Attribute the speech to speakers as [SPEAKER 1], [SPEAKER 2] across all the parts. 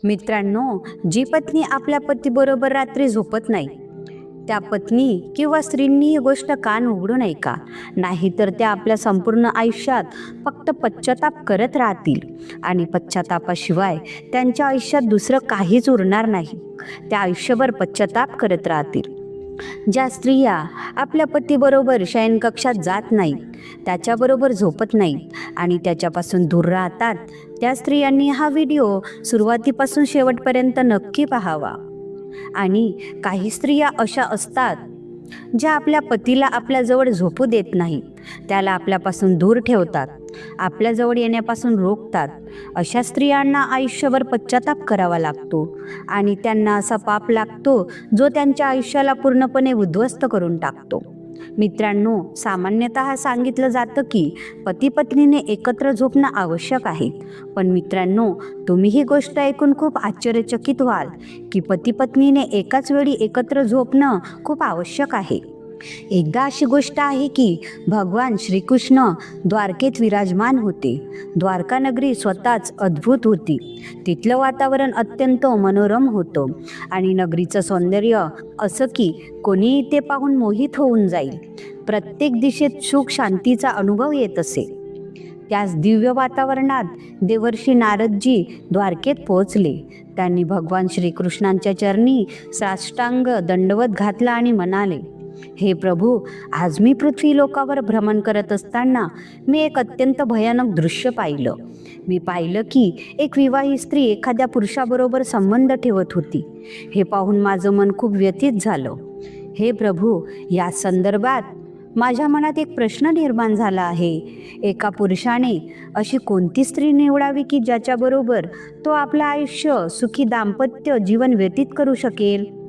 [SPEAKER 1] मित्रांनो, जी पत्नी आपल्या पतीबरोबर रात्री झोपत नाही, त्या पत्नी किंवा स्त्रींनी ही गोष्ट कान उघडून ऐका. नाहीतर त्या आपल्या संपूर्ण आयुष्यात फक्त पश्चाताप करत राहतील आणि पश्चातापाशिवाय त्यांच्या आयुष्यात दुसरं काहीच उरणार नाही. त्या आयुष्यभर पश्चाताप करत राहतील. ज्या स्त्रिया आपल्या पतीबरोबर शयनकक्षात जात नाहीत, त्याच्याबरोबर झोपत नाहीत आणि त्याच्यापासून दूर राहतात, त्या स्त्रियांनी हा व्हिडिओ सुरुवातीपासून शेवटपर्यंत नक्की पाहावा. आणि काही स्त्रिया अशा असतात ज्या आपल्या पतीला आपल्याजवळ झोपू देत नाहीत, त्याला आपल्यापासून दूर ठेवतात, आपल्याजवळ येण्यापासून रोखतात. अशा स्त्रियांना आयुष्यभर पश्चाताप करावा लागतो आणि त्यांना असा पाप लागतो जो त्यांच्या आयुष्याला पूर्णपणे उद्ध्वस्त करून टाकतो. मित्रांनो, सामान्यतः सांगितलं जातं की पती पत्नीने एकत्र झोपणं आवश्यक आहे. पण मित्रांनो, तुम्ही ही गोष्ट ऐकून खूप आश्चर्यचकित व्हाल की पती पत्नीने एकाच वेळी एकत्र झोपणं खूप आवश्यक आहे. एकदा अशी गोष्ट आहे की भगवान श्रीकृष्ण द्वारकेत विराजमान होते. द्वारका नगरी स्वतःच अद्भुत होती. तिथलं वातावरण अत्यंत मनोरम होतं आणि नगरीचं सौंदर्य असं की कोणीही ते पाहून मोहित होऊन जाईल. प्रत्येक दिशेत सुख शांतीचा अनुभव येत असे. त्याच दिव्य वातावरणात देवर्षी नारदजी द्वारकेत पोहोचले. त्यांनी भगवान श्रीकृष्णांच्या चरणी साष्टांग दंडवत घातला आणि म्हणाले, हे प्रभू, आज मी पृथ्वी लोकावर भ्रमण करत असताना मी एक अत्यंत भयानक दृश्य पाहिलं. मी पाहिलं की एक विवाहित स्त्री एखाद्या पुरुषाबरोबर संबंध ठेवत होती. हे पाहून माझं मन खूप व्यथित झालं. हे प्रभू, या संदर्भात माझ्या मनात एक प्रश्न निर्माण झाला आहे. एका पुरुषाने अशी कोणती स्त्री निवडावी की ज्याच्याबरोबर तो आपलं आयुष्य सुखी दाम्पत्य जीवन व्यतीत करू शकेल?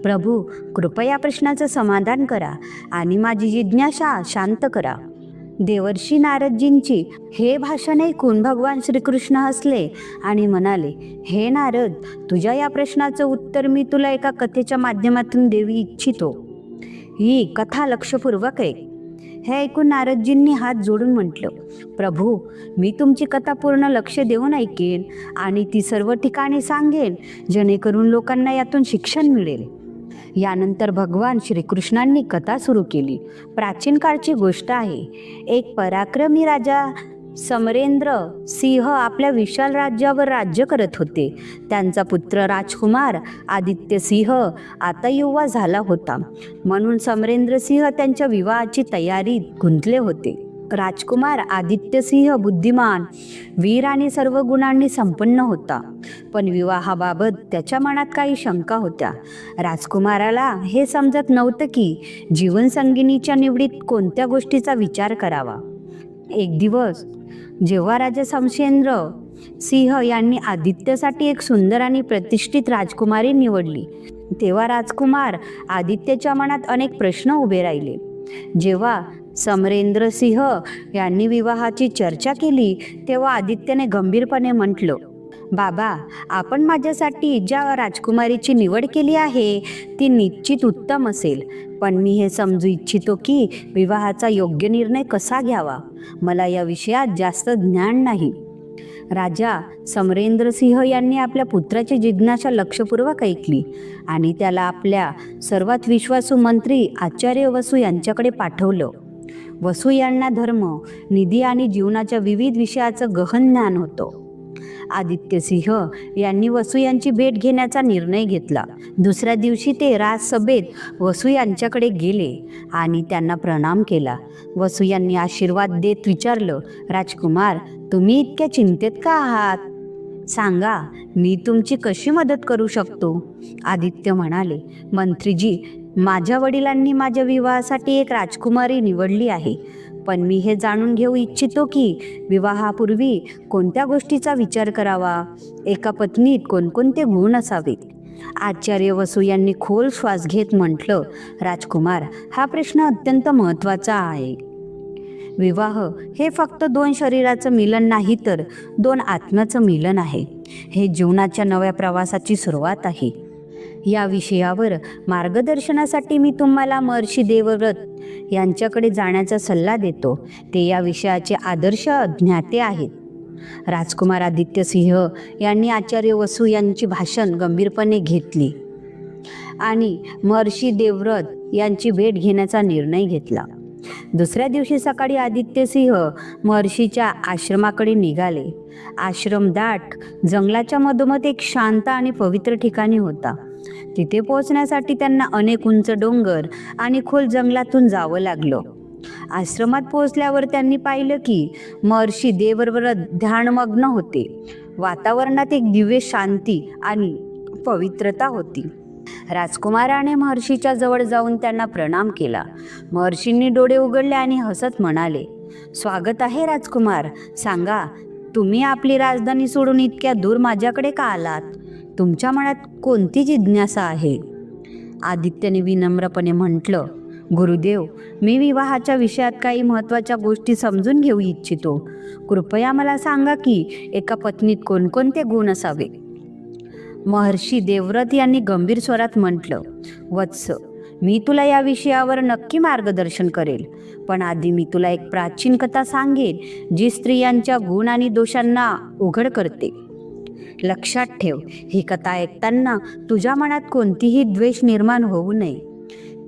[SPEAKER 1] प्रभू, कृपया प्रश्नाचं समाधान करा आणि माझी जिज्ञासा शांत करा. देवर्षी नारदजींची हे भाषण ऐकून भगवान श्रीकृष्ण हसले आणि म्हणाले, हे नारद, तुझ्या या प्रश्नाचं उत्तर मी तुला एका कथेच्या माध्यमातून देऊ इच्छितो. ही कथा लक्षपूर्वक ऐक. हे ऐकून नारदजींनी हात जोडून म्हटलं, प्रभू, मी तुमची कथा पूर्ण लक्ष देऊन ऐकेन आणि ती सर्व ठिकाणी सांगेन, जेणेकरून लोकांना यातून शिक्षण मिळेल. यानंतर भगवान श्रीकृष्णांनी कथा सुरू केली. प्राचीन काळची गोष्ट आहे. एक पराक्रमी राजा समरेंद्र सिंह आपल्या विशाल राज्यावर राज्य करत होते. त्यांचा पुत्र राजकुमार आदित्य सिंह आता युवा झाला होता, म्हणून समरेंद्र सिंह त्यांच्या विवाहाची तयारीत गुंतले होते. राजकुमार आदित्य सिंह बुद्धिमान, वीर आणि सर्व गुणांनी संपन्न होता. पण विवाहाबाबत त्याच्या मनात काही शंका होत्या. राजकुमाराला हे समजत नव्हतं की जीवनसंगिनीच्या निवडीत कोणत्या गोष्टीचा विचार करावा. एक दिवस जेव्हा राजा समरेंद्र सिंह यांनी आदित्यसाठी एक सुंदर आणि प्रतिष्ठित राजकुमारी निवडली, तेव्हा राजकुमार आदित्यच्या मनात अनेक प्रश्न उभे राहिले. जेव्हा समरेंद्र सिंह यांनी विवाहाची चर्चा केली, तेव्हा आदित्यने गंभीरपणे म्हटलं, बाबा, आपण माझ्यासाठी ज्या राजकुमारीची निवड केली आहे ती निश्चित उत्तम असेल, पण मी हे समजू इच्छितो की विवाहाचा योग्य निर्णय कसा घ्यावा. मला या विषयात जास्त ज्ञान नाही. राजा समरेंद्र सिंह यांनी आपल्या पुत्राची जिज्ञासा लक्षपूर्वक ऐकली आणि त्याला आपल्या सर्वात विश्वासू मंत्री आचार्य वसू यांच्याकडे पाठवलं. वसू यांना धर्म, निधी आणि जीवनाच्या विविध विषयाचं गहन ज्ञान होतं. आदित्य सिंह यांनी वसू यांची भेट घेण्याचा निर्णय घेतला. दुसऱ्या दिवशी ते राजसभेत वसू यांच्याकडे गेले आणि त्यांना प्रणाम केला. वसू यांनी आशीर्वाद देत विचारलं, राजकुमार, तुम्ही इतक्या चिंतेत का आहात? सांगा, मी तुमची कशी मदत करू शकतो? आदित्य म्हणाले, मंत्रीजी, माझ्या वडिलांनी माझ्या विवाहासाठी एक राजकुमारी निवडली आहे, पण मी हे जाणून घेऊ इच्छितो की विवाहापूर्वी कोणत्या गोष्टीचा विचार करावा. एका पत्नीत कोणकोणते गुण असावेत? आचार्य वसू यांनी खोल श्वास घेत म्हटलं, राजकुमार, हा प्रश्न अत्यंत महत्त्वाचा आहे. विवाह हे फक्त दोन शरीराचं मिलन नाही, तर दोन आत्म्याचं मिलन आहे. हे जीवनाच्या नव्या प्रवासाची सुरुवात आहे. या विषयावर मार्गदर्शनासाठी मी तुम्हाला महर्षी देवव्रत यांच्याकडे जाण्याचा सल्ला देतो. ते या विषयाचे आदर्श ज्ञाते आहेत. राजकुमार आदित्य सिंह यांनी आचार्य वसू यांची भाषण गंभीरपणे घेतली आणि महर्षी देवव्रत यांची भेट घेण्याचा निर्णय घेतला. दुसऱ्या दिवशी सकाळी आदित्य सिंह महर्षीच्या आश्रमाकडे निघाले. आश्रम दाट जंगलाच्या मधोमध एक शांत आणि पवित्र ठिकाणी होता. तिथे पोहोचण्यासाठी त्यांना अनेक उंच डोंगर आणि खोल जंगलातून जावं लागलं. आश्रमात पोहोचल्यावर त्यांनी पाहिलं की महर्षी देवव्रत ध्यानमग्न होते. वातावरणात एक दिव्य शांती आणि पवित्रता होती. राजकुमाराने महर्षीच्या जवळ जाऊन त्यांना प्रणाम केला. महर्षींनी डोळे उघडले आणि हसत म्हणाले, स्वागत आहे राजकुमार. सांगा, तुम्ही आपली राजधानी सोडून इतक्या दूर माझ्याकडे का आलात? तुमच्या मनात कोणती जिज्ञासा आहे? आदित्यने विनम्रपणे म्हटलं, गुरुदेव, मी विवाहाच्या विषयात काही महत्त्वाच्या गोष्टी समजून घेऊ इच्छितो. कृपया मला सांगा की एका पत्नीत कोणकोणते गुण असावे. महर्षी देवव्रत यांनी गंभीर स्वरात म्हटलं, वत्स, मी तुला या विषयावर नक्की मार्गदर्शन करेल. पण आधी मी तुला एक प्राचीन कथा सांगेन जी स्त्रियांच्या गुण आणि दोषांना उघड करते. लक्षात ठेव, ही कथा ऐकताना तुझ्या मनात कोणतीही द्वेष निर्माण होऊ नये.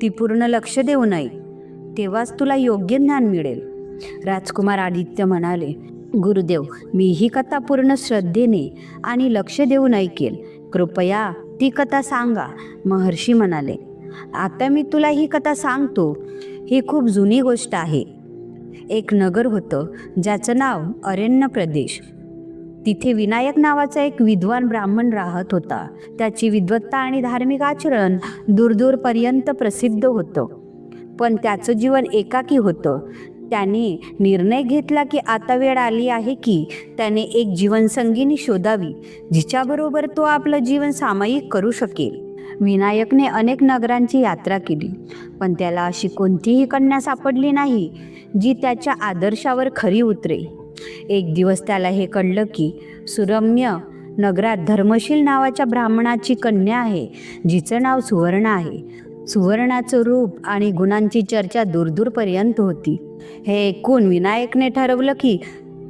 [SPEAKER 1] ती पूर्ण लक्ष देऊ नये, तेव्हाच तुला योग्य ज्ञान मिळेल. राजकुमार आदित्य म्हणाले, गुरुदेव, मी ही कथा पूर्ण श्रद्धेने आणि लक्ष देऊन ऐकेल. कृपया ती कथा सांगा. महर्षी म्हणाले, आता मी तुला ही कथा सांगतो. ही खूप जुनी गोष्ट आहे. एक नगर होतं ज्याचं नाव अरण्य प्रदेश. तिथे विनायक नावाचा एक विद्वान ब्राह्मण राहत होता. त्याची विद्वत्ता आणि धार्मिक आचरण दूरदूरपर्यंत प्रसिद्ध होतं. पण त्याचं जीवन एकाकी होतं. त्याने निर्णय घेतला की आता वेळ आली आहे की त्याने एक जीवनसंगिनी शोधावी जिच्याबरोबर तो आपलं जीवन सामायिक करू शकेल. विनायकने अनेक नगरांची यात्रा केली, पण त्याला अशी कोणतीही कन्या सापडली नाही जी त्याच्या आदर्शावर खरी उतरे. एक दिवस त्याला हे कळलं की सुरम्य नगरात धर्मशील नावाच्या ब्राह्मणाची कन्या आहे जिचं नाव सुवर्ण आहे. सुवर्णाचं रूप आणि गुणांची चर्चा दूरदूरपर्यंत होती. हे ऐकून विनायकने ठरवलं की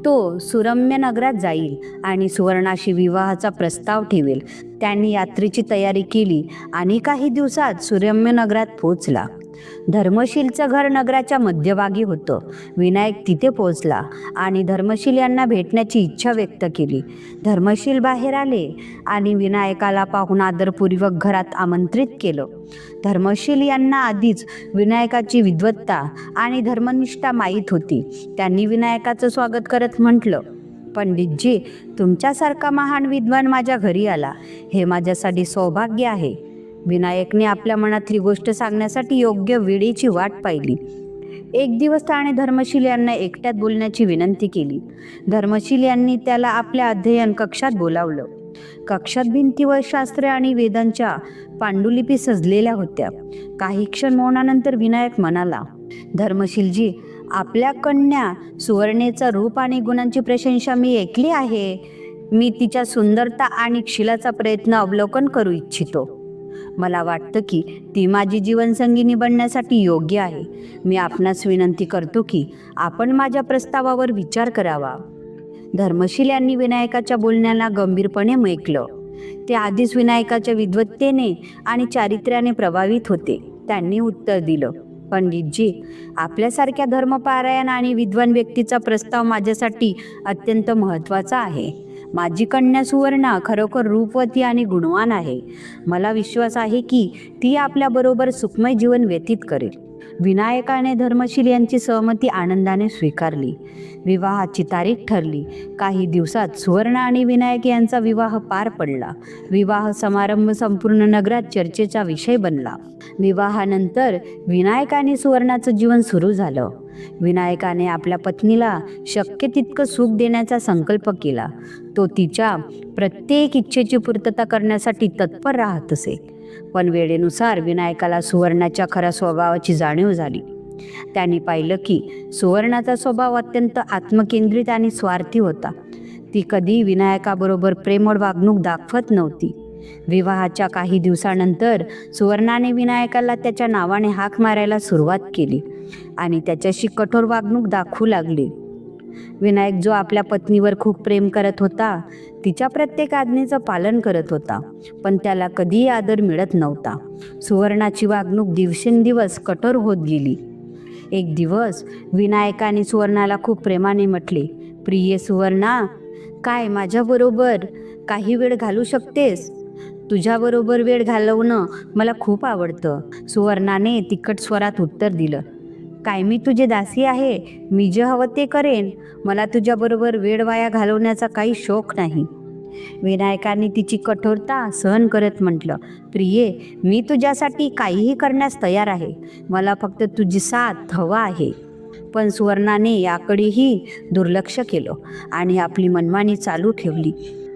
[SPEAKER 1] तो सुरम्य नगरात जाईल आणि सुवर्णाशी विवाहाचा प्रस्ताव ठेवेल. त्यांनी यात्रेची तयारी केली आणि काही दिवसात सुरम्य नगरात पोहोचला. धर्मशीलचं घर नगराच्या मध्यभागी होतं. विनायक तिथे पोहोचला आणि धर्मशील यांना भेटण्याची इच्छा व्यक्त केली. धर्मशील बाहेर आले आणि विनायकाला पाहून आदरपूर्वक घरात आमंत्रित केलं. धर्मशील यांना आधीच विनायकाची विद्वत्ता आणि धर्मनिष्ठा माहीत होती. त्यांनी विनायकाचं स्वागत करत म्हटलं, पंडितजी, तुमच्यासारखा महान विद्वान माझ्या घरी आला, हे माझ्यासाठी सौभाग्य आहे. विनायकने आपल्या मनातली गोष्ट सांगण्यासाठी योग्य वेळेची वाट पाहिली. एक दिवस त्याने धर्मशील यांना एकट्यात बोलण्याची विनंती केली. धर्मशील यांनी त्याला आपल्या अध्ययन कक्षात बोलावलं. कक्षात भिंतीवर शास्त्रे आणि वेदांच्या पांडुलिपी सजलेल्या होत्या. काही क्षण मौनानंतर विनायक म्हणाला, धर्मशीलजी, आपल्या कन्या सुवर्णेचं रूप आणि गुणांची प्रशंसा मी ऐकली आहे. मी तिच्या सुंदरता आणि शीलाचा प्रयत्न अवलोकन करू इच्छितो. मला वाटतं की ती माझी जीवनसंगिनी बनण्यासाठी योग्य आहे. मी आपणास विनंती करतो की आपण माझ्या प्रस्तावावर विचार करावा. धर्मशील यांनी विनायकाच्या बोलण्याला गंभीरपणे ऐकलं. ते आधीच विनायकाच्या विद्वत्तेने आणि चारित्र्याने प्रभावित होते. त्यांनी उत्तर दिलं, पंडितजी, आपल्यासारख्या धर्मपारायण आणि विद्वान व्यक्तीचा प्रस्ताव माझ्यासाठी अत्यंत महत्त्वाचा आहे. माझी कन्या सुवर्णा खरोखर रूपवती आणि गुणवान आहे. मला विश्वास आहे की ती आपल्याबरोबर सुखमय जीवन व्यतीत करेल. विनायकाने धर्मशील यांची सहमती आनंदाने स्वीकारली. विवाहाची तारीख ठरली. काही दिवसात सुवर्ण आणि विनायक यांचा विवाह पार पडला. विवाह समारंभ संपूर्ण नगरात चर्चेचा विषय बनला. विवाहानंतर विनायक आणि सुवर्णाचं जीवन सुरू झालं. विनायकाने आपल्या पत्नीला शक्य तितकं सुख देण्याचा संकल्प केला. तो तिच्या प्रत्येक इच्छेची पूर्तता करण्यासाठी तत्पर राहत असे. पण वेळेनुसार विनायकाला सुवर्णाच्या खऱ्या स्वभावाची जाणीव झाली. त्यांनी पाहिलं की सुवर्णाचा स्वभाव अत्यंत आत्मकेंद्रित आणि स्वार्थी होता. ती कधी विनायकाबरोबर प्रेमळ वागणूक दाखवत नव्हती. विवाहाच्या काही दिवसानंतर सुवर्णाने विनायकाला त्याच्या नावाने हाक मारायला सुरुवात केली आणि त्याच्याशी कठोर वागणूक दाखवू लागली. विनायक जो आपल्या पत्नीवर खूप प्रेम करत होता, तिच्या प्रत्येक आज्ञेचं पालन करत होता, पण त्याला कधीही आदर मिळत नव्हता. सुवर्णाची वागणूक दिवसेंदिवस कठोर होत गेली. एक दिवस विनायकाने सुवर्णाला खूप प्रेमाने म्हटले, प्रिय सुवर्णा, काय माझ्याबरोबर काही वेळ घालू शकतेस? तुझ्याबरोबर वेळ घालवणं मला खूप आवडतं. सुवर्णाने तिखट स्वरात उत्तर दिलं, काय मी तुझे दासी आहे? मी जे हवं ते करेन. मला तुझ्याबरोबर वेळ वाया घालवण्याचा काही शौक नाही. विनायकाने तिची कठोरता सहन करत म्हटलं, प्रिये, मी तुझ्यासाठी काहीही करण्यास तयार आहे. मला फक्त तुझी साथ हवा आहे. पण सुवर्णाने याकडेही दुर्लक्ष केलं आणि आपली मनमानी चालू ठेवली.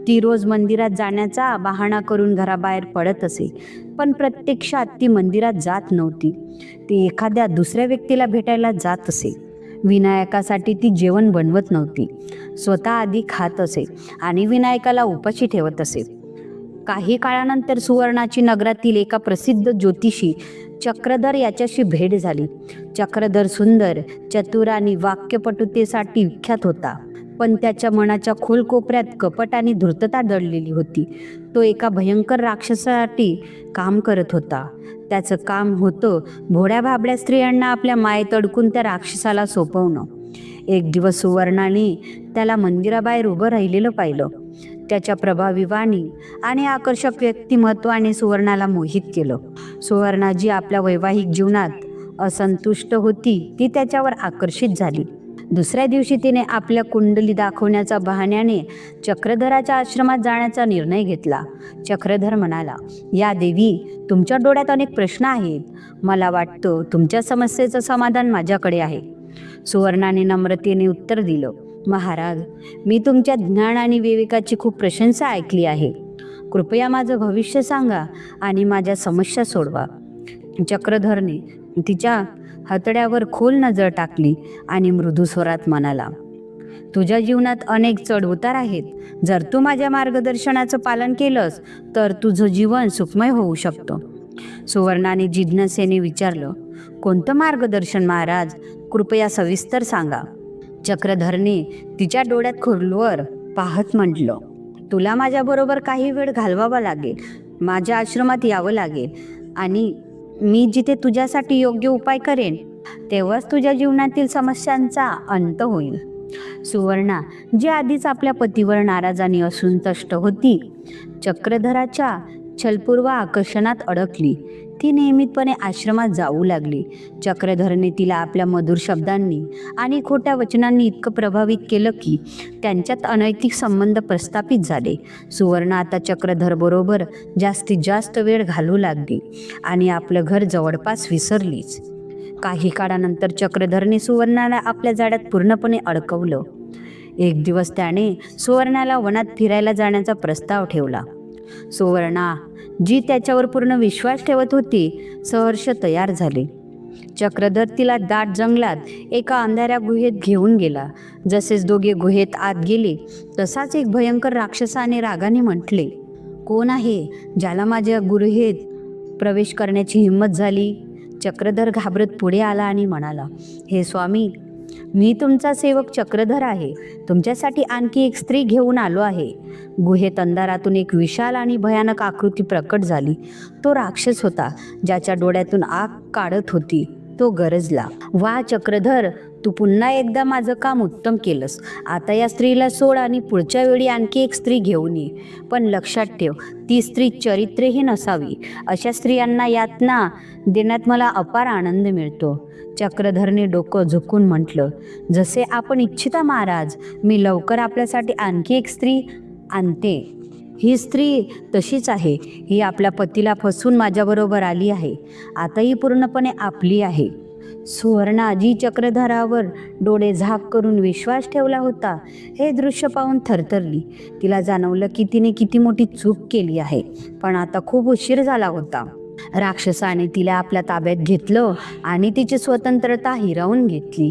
[SPEAKER 1] ती रोज मंदिरात जाण्याचा बहाणा करून घराबाहेर पडत असे, पण प्रत्यक्षात ती मंदिरात जात नव्हती. ती एखाद्या दुसऱ्या व्यक्तीला भेटायला जात असे. विनायकासाठी ती जेवण बनवत नव्हती, स्वतः आधी खात असे आणि विनायकाला उपाशी ठेवत असे. काही काळानंतर सुवर्णाची नगरातील एका प्रसिद्ध ज्योतिषी चक्रधर याच्याशी भेट झाली. चक्रधर सुंदर, चतुर आणि वाक्यपटुतेसाठी विख्यात होता, पण त्याच्या मनाच्या खोल कोपऱ्यात कपट आणि धूर्तता दडलेली होती. तो एका भयंकर राक्षसासाठी काम करत होता. त्याचं काम होतं भोळ्या भाबड्या स्त्रियांना आपल्या मायेत अडकून त्या राक्षसाला सोपवणं. एक दिवस सुवर्णाने त्याला मंदिराबाहेर उभं राहिलेलं पाहिलं. त्याच्या प्रभावी वाणी आणि आकर्षक व्यक्तिमत्वाने सुवर्णाला मोहित केलं. सुवर्णा जी आपल्या वैवाहिक जीवनात असंतुष्ट होती, ती त्याच्यावर आकर्षित झाली. दुसऱ्या दिवशी तिने आपल्या कुंडली दाखवण्याच्या बहाण्याने चक्रधराच्या आश्रमात जाण्याचा निर्णय घेतला. चक्रधर म्हणाला, या देवी, तुमच्या डोळ्यात अनेक प्रश्न आहेत. मला वाटतं तुमच्या समस्येचं समाधान माझ्याकडे आहे. सुवर्णाने नम्रतेने उत्तर दिलं, महाराज, मी तुमच्या ज्ञान आणि विवेकाची खूप प्रशंसा ऐकली आहे. कृपया माझं भविष्य सांगा आणि माझ्या समस्या सोडवा. चक्रधरने तिच्या हतड्यावर खोल नजर टाकली आणि मृदू स्वरात म्हणाला, तुझ्या जीवनात अनेक चढउतार आहेत. जर तू माझ्या मार्गदर्शनाचं पालन केलंस तर तुझं जीवन सुखमय होऊ शकतं. सुवर्णाने जिज्ञासेने विचारलं, कोणतं मार्गदर्शन महाराज? कृपया सविस्तर सांगा. चक्रधरने तिच्या डोळ्यात खोलवर पाहत म्हटलं, तुला माझ्याबरोबर काही वेळ घालवावा लागेल. माझ्या आश्रमात यावं लागेल आणि मी जिथे तुझ्यासाठी योग्य उपाय करेन, तेव्हाच तुझ्या जीवनातील समस्यांचा अंत होईल. सुवर्णा, जी आधीच आपल्या पतीवर नाराज आणि असंतुष्ट होती, चक्रधराच्या छलपूर्व आकर्षणात अडकली. ती नियमितपणे आश्रमात जाऊ लागली. चक्रधरने तिला आपल्या मधुर शब्दांनी आणि खोट्या वचनांनी इतकं प्रभावित केलं की त्यांच्यात अनैतिक संबंध प्रस्थापित झाले. सुवर्ण आता चक्रधरबरोबर जास्तीत जास्त वेळ घालवू लागली आणि आपलं घर जवळपास विसरलीच. काही काळानंतर चक्रधरने सुवर्णाला आपल्या जाळ्यात पूर्णपणे अडकवलं. एक दिवस त्याने सुवर्णाला वनात फिरायला जाण्याचा प्रस्ताव ठेवला. सुवर्णा, जी त्याच्यावर पूर्ण विश्वास ठेवत होती, सहर्ष तयार झाली. चक्रधर तिला दाट जंगलात एका अंधाऱ्या गुहेत घेऊन गेला. जसेच दोघे गुहेत आत गेले, तसाच एक भयंकर राक्षसाने रागाने म्हटले, कोण आहे ज्याला माझ्या गुहेत प्रवेश करण्याची हिंमत झाली? चक्रधर घाबरत पुढे आला आणि म्हणाला, हे स्वामी, मी तुमचा सेवक चक्रधर आहे. तुमच्यासाठी आणखी एक स्त्री घेऊन आलो आहे. गुहेत अंधारातून एक विशाल आणि भयानक आकृती प्रकट झाली. तो राक्षस होता, ज्याच्या डोळ्यातून आग काढत होती. तो गरजला, वा चक्रधर, तू पुन्हा एकदा माझं काम उत्तम केलंस. आता या स्त्रीला सोड आणि पुढच्या वेळी आणखी एक स्त्री घेऊन ये. पण लक्षात ठेव, ती स्त्री चरित्रेही नसावी. अशा स्त्रियांना यातना देण्यात मला अपार आनंद मिळतो. चक्रधरने डोकं झुकून म्हटलं, जसे आपण इच्छिता महाराज. मी लवकर आपल्यासाठी आणखी एक स्त्री आणते. ही स्त्री तशीच आहे. ही आपल्या पतीला फसवून माझ्याबरोबर आली आहे. आता ही पूर्णपणे आपली आहे. सुवर्णा, जी चक्रधरावर डोळे झाक करून विश्वास ठेवला होता, हे दृश्य पाहून थरथरली. तिला जाणवलं की तिने किती मोठी चूक केली आहे, पण आता खूप उशीर झाला होता. राक्षसाने तिला आपल्या ताब्यात घेतलं आणि तिची स्वतंत्रता हिरावून घेतली.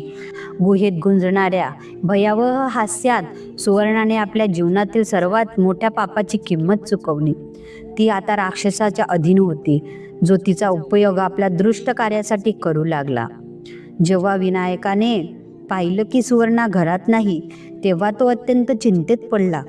[SPEAKER 1] गुहेत गुंजणाऱ्या भयावह हास्यात सुवर्णाने आपल्या जीवनातील सर्वात मोठ्या पापाची किंमत चुकवली. ती आता राक्षसाच्या अधीन होती, जो तिचा उपयोग आपल्या दृष्ट कार्यासाठी करू लागला. जेव्हा विनायकाने पाहिलं की सुवर्णा घरात नाही, तेव्हा तो अत्यंत चिंतेत पडला.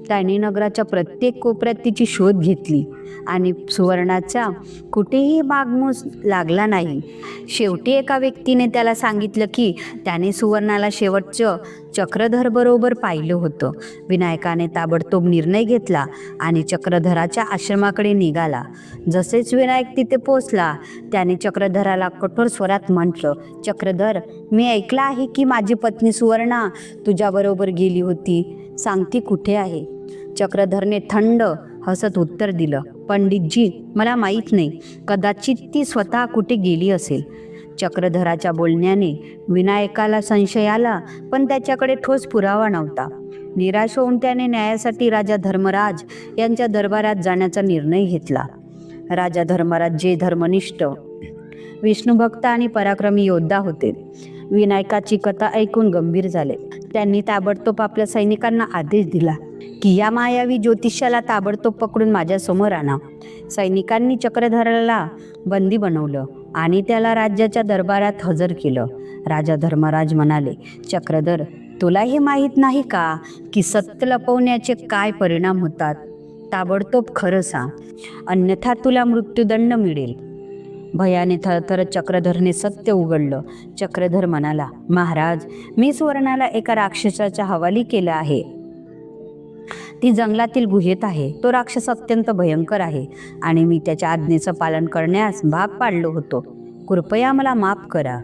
[SPEAKER 1] त्याने नगराच्या प्रत्येक कोपऱ्यात तिची शोध घेतली आणि सुवर्णाचा कुठेही मागमूस लागला नाही. शेवटी एका व्यक्तीने त्याला सांगितलं की त्याने सुवर्णाला शेवटचं चक्रधर बरोबर पाहिलं होतं. विनायकाने ताबडतोब निर्णय घेतला आणि चक्रधराच्या आश्रमाकडे निघाला. जसेच विनायक तिथे पोचला, त्याने चक्रधराला कठोर स्वरात म्हटलं, चक्रधर, मी ऐकलं आहे की माझी पत्नी सुवर्णा तुझ्याबरोबर गेली होती. सांगती कुठे आहे? चक्रधरने थंड हसत उत्तर दिलं, पंडितजी, मला माहीत नाही. कदाचित ती स्वतः कुठे गेली असेल. चक्रधराच्या बोलण्याने विनायकाला संशय आला, पण त्याच्याकडे ठोस पुरावा नव्हता. निराश होऊन त्याने न्यायासाठी राजा धर्मराज यांच्या दरबारात जाण्याचा निर्णय घेतला. राजा धर्मराज जे धर्मनिष्ठ, विष्णुभक्त आणि पराक्रमी योद्धा होते. विनायकाची कथा ऐकून गंभीर झाले. त्यांनी ताबडतोब आपल्या सैनिकांना आदेश दिला की या मायावी ज्योतिषाला ताबडतोब पकडून माझ्यासमोर आणा. सैनिकांनी चक्रधराला बंदी बनवलं आणि त्याला राज्याच्या दरबारात हजर केलं. राजा धर्मराज म्हणाले, चक्रधर, तुला हे माहीत नाही का की सत्य लपवण्याचे काय परिणाम होतात? ताबडतोब खरं सांग, अन्यथा तुला मृत्यूदंड मिळेल. भयाने थरथरत चक्रधरने सत्य उघडलं. चक्रधर म्हणाला, महाराज, मी सुवर्णाला एका राक्षसाच्या हवाली केलं आहे. ती जंगलातील गुहेत आहे. तो राक्षस अत्यंत भयंकर आहे आणि मी त्याच्या आज्ञेचं पालन करण्यास भाग पाडलो होतो. कृपया मला माफ करा.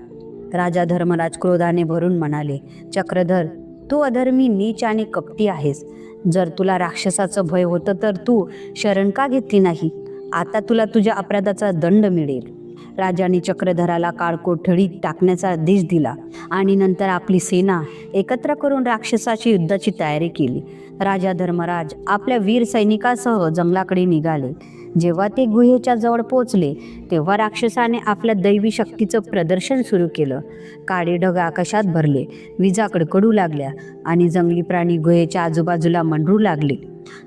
[SPEAKER 1] राजा धर्मराज क्रोधाने भरून म्हणाले, चक्रधर, तू अधर्मी, नीच आणि कपटी आहेस. जर तुला राक्षसाचं भय होतं तर तू शरण का घेतली नाही? आता तुला तुझ्या अपराधाचा दंड मिळेल. राजाने चक्रधराला काळकोठडीत टाकण्याचा आदेश दिला आणि नंतर आपली सेना एकत्र करून राक्षसाची युद्धाची तयारी केली. राजा धर्मराज आपल्या वीर सैनिकासह जंगलाकडे निघाले. जेव्हा ते गुहेच्या जवळ पोचले, तेव्हा राक्षसाने आपल्या दैवी शक्तीचं प्रदर्शन सुरू केलं. काळे ढग आकाशात भरले, विजा कडकडू लागल्या आणि जंगली प्राणी गुहेच्या आजूबाजूला मंडरू लागले.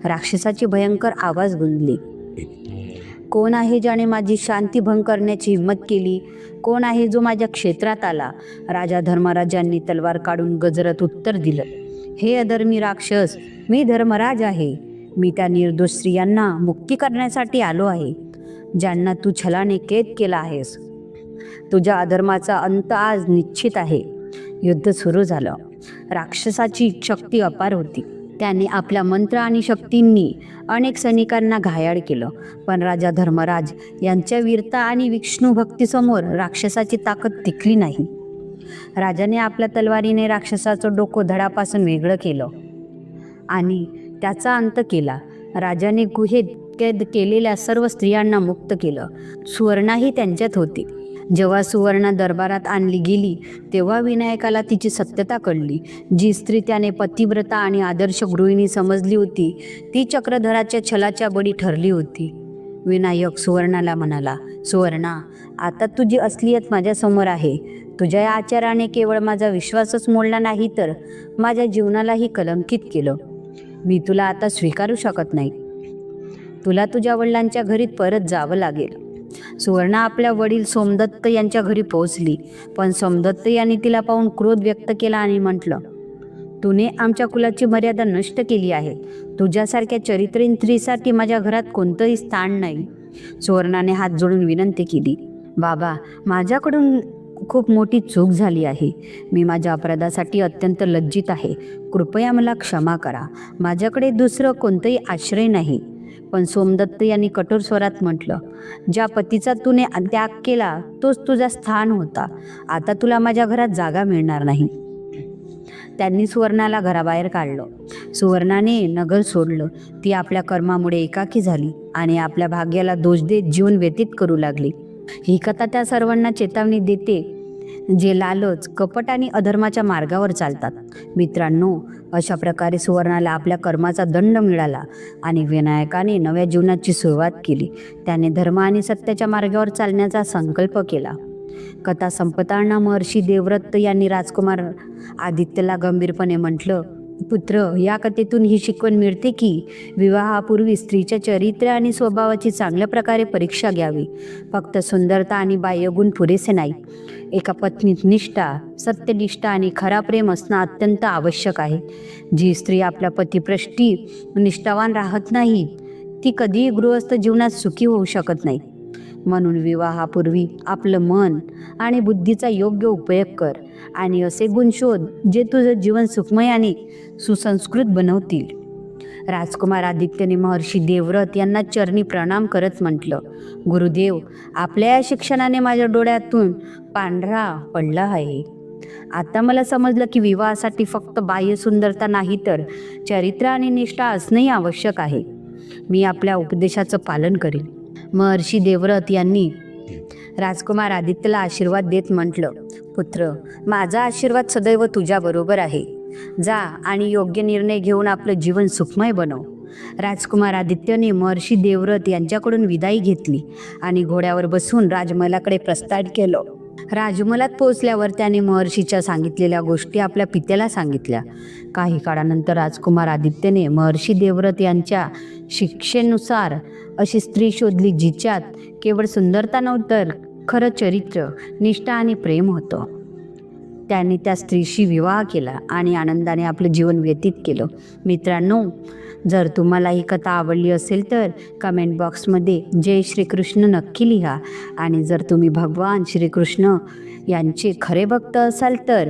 [SPEAKER 1] राक्षसाची भयंकर आवाज गुंजले, कोण आहे ज्याने माझी शांती भंग करण्याची हिंमत केली? कोण आहे जो माझ्या क्षेत्रात आला? राजा धर्मराजांनी तलवार काढून गजरत उत्तर दिलं, हे अधर्मी राक्षस, मी धर्मराज आहे. मी त्या निर्दोष स्त्रियांना मुक्ती करण्यासाठी आलो आहे, ज्यांना तू छलाने कैद केला आहेस. तुझ्या अधर्माचा अंत आज निश्चित आहे. युद्ध सुरू झालं. राक्षसाची शक्ती अपार होती. त्याने आपल्या मंत्र आणि शक्तींनी अनेक सैनिकांना घायाळ केलं, पण राजा धर्मराज यांच्या वीरता आणि विष्णू भक्तीसमोर राक्षसाची ताकद टिकली नाही. राजाने आपल्या तलवारीने राक्षसाचं डोकं धडापासून वेगळं केलं आणि त्याचा अंत केला. राजाने गुहेत कैद केलेल्या सर्व स्त्रियांना मुक्त केलं. सुवर्णाही त्यांच्यात होती. जेव्हा सुवर्णा दरबारात आणली गेली, तेव्हा विनायकाला तिची सत्यता कळली. जी स्त्री त्याने पतिव्रता आणि आदर्श गृहिणी समजली होती, ती चक्रधराच्या छलाच्या बळी ठरली होती. विनायक सुवर्णाला म्हणाला, सुवर्णा, आता तुझी असलियत माझ्यासमोर आहे. तुझ्या या आचाराने केवळ माझा विश्वासच मोडला नाही, तर माझ्या जीवनालाही कलंकित केलं. मी तुला आता स्वीकारू शकत नाही. तुला तुझ्या वडिलांच्या घरी परत जावं लागेल. सुवर्णा आपल्या वडील सोमदत्त यांच्या घरी पोहोचली, पण सोमदत्त यांनी तिला पाहून क्रोध व्यक्त केला आणि म्हटलं, तूने आमच्या कुलाची मर्यादा नष्ट केली आहे. तुझ्यासारख्या चरित्रहीन स्त्रीसाठी माझ्या घरात कोणतंही स्थान नाही. सुवर्णाने हात जोडून विनंती केली, बाबा, माझ्याकडून खूप मोठी चूक झाली आहे. मी माझ्या अपराधासाठी अत्यंत लज्जित आहे. कृपया मला क्षमा करा. माझ्याकडे दुसरं कोणतंही आश्रय नाही. पण सोमदत्त यांनी कठोर स्वरात म्हटलं, ज्या पतीचा तूने त्याग केला तोच तुझा स्थान होता. आता तुला माझ्या घरात जागा मिळणार नाही. त्यांनी सुवर्णाला घराबाहेर काढलं. सुवर्णाने नगर सोडलं. ती आपल्या कर्मामुळे एकाकी झाली आणि आपल्या भाग्याला दोष देत जीवन व्यतीत करू लागली. ही कथा त्या सर्वांना चेतावणी देते जे लालच, कपट आणि अधर्माच्या मार्गावर चालतात. मित्रांनो, अशा प्रकारे सुवर्णाला आपल्या कर्माचा दंड मिळाला आणि विनायकाने नव्या जीवनाची सुरुवात केली. त्याने धर्म आणि सत्याच्या मार्गावर चालण्याचा संकल्प केला. कथा संपताना महर्षी देवव्रत यांनी राजकुमार आदित्यला गंभीरपणे म्हटलं, पुत्र, या कथेतून ही शिकवण मिळते की विवाहापूर्वी स्त्रीच्या चरित्र आणि स्वभावाची चांगल्या प्रकारे परीक्षा घ्यावी. फक्त सुंदरता आणि बाह्यगुण पुरेसे नाही. एका पत्नीत निष्ठा, सत्यनिष्ठा आणि खरा प्रेम असणं अत्यंत आवश्यक आहे. जी स्त्री आपल्या पतीप्रती निष्ठावान राहत नाही ती कधीही गृहस्थ जीवनात सुखी होऊ शकत नाही. म्हणून विवाहापूर्वी आपलं मन आणि बुद्धीचा योग्य उपयोग कर आणि असे गुण शोध जे तुझं जीवन सुखमय आणि सुसंस्कृत बनवतील. राजकुमार आदित्यने महर्षी देवव्रत यांना चरणी प्रणाम करत म्हटलं, गुरुदेव, आपल्या या शिक्षणाने माझ्या डोळ्यातून पांढरा पडला आहे. आता मला समजलं की विवाहासाठी फक्त बाह्य सुंदरता नाही तर चरित्र आणि निष्ठा असणंही आवश्यक आहे. मी आपल्या उपदेशाचं पालन करेन. महर्षी देवव्रत यांनी राजकुमार आदित्यला आशीर्वाद देत म्हटलं, पुत्र, माझा आशीर्वाद सदैव तुझ्याबरोबर आहे. जा आणि योग्य निर्णय घेऊन आपलं जीवन सुखमय बनव. राजकुमार आदित्यने महर्षी देवव्रत यांच्याकडून विदाई घेतली आणि घोड्यावर बसून राजमहालाकडे प्रस्थान केलं. राजमहालात पोहोचल्यावर त्याने महर्षीच्या सांगितलेल्या गोष्टी आपल्या पित्याला सांगितल्या. काही काळानंतर राजकुमार आदित्यने महर्षी देवव्रत यांच्या शिक्षेनुसार अशी स्त्री शोधली जिच्यात केवळ सुंदरता नव्हतं, खरं चरित्र, निष्ठा आणि प्रेम होतं. त्याने त्या स्त्रीशी विवाह केला आणि आनंदाने आपलं जीवन व्यतीत केलं. मित्रांनो, जर तुम्हाला ही कथा आवडली असेल तर कमेंट बॉक्समध्ये जय श्रीकृष्ण नक्की लिहा. आणि जर तुम्ही भगवान श्रीकृष्ण यांचे खरे भक्त असाल तर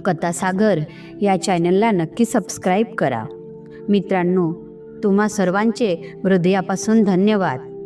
[SPEAKER 1] कथासागर या चॅनलला नक्की सबस्क्राईब करा. मित्रांनो, तुम्हा सर्वांचे हृदयापासून धन्यवाद.